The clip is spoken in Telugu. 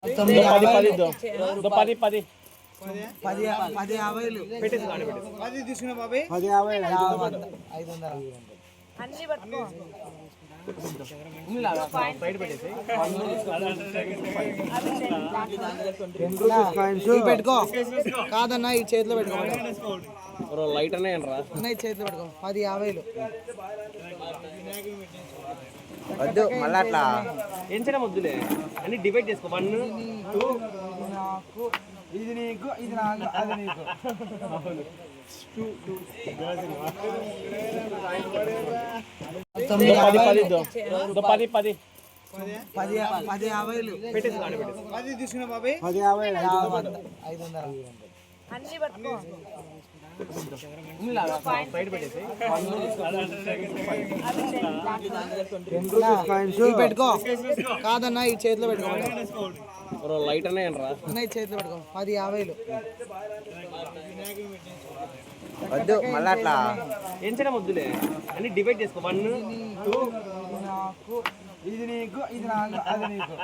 పది పది పది పది 10 పెట్టేసి పది తీసుకున్నా బాబాయ్ 500 అన్ని పట్టుకో సైడ్ పెట్టేసి పెట్టుకో కాదన్నా ఈ చేతిలో పెట్టుకో లైట్ అనే రా అన్న ఈ చేతిలో పెట్టుకో 10 వద్దు మళ్ళీ అట్లా ఏం చేయడం వద్దులే అన్ని డివైడ్ చేసుకో 1 2 నాకు ఇది నీకు ఇది నాకు అది నీకు పది పది 10 పెట్టేసి పది తీసుకున్నా బాబాయ్ 500 అన్ని పట్టుకో సైడ్ పెట్టేసి పెట్టుకో కాదన్నా ఈ చేతిలో పెట్టుకో లైట్ అనే రా అన్న ఈ చేతిలో పెట్టుకో 10 వద్దు మళ్ళీ అట్లా ఏం చేయడం వద్దులే అన్ని డివైడ్ చేసుకో 1 2 నాకు ఇది నీకు ఇది నాకు అది నీకు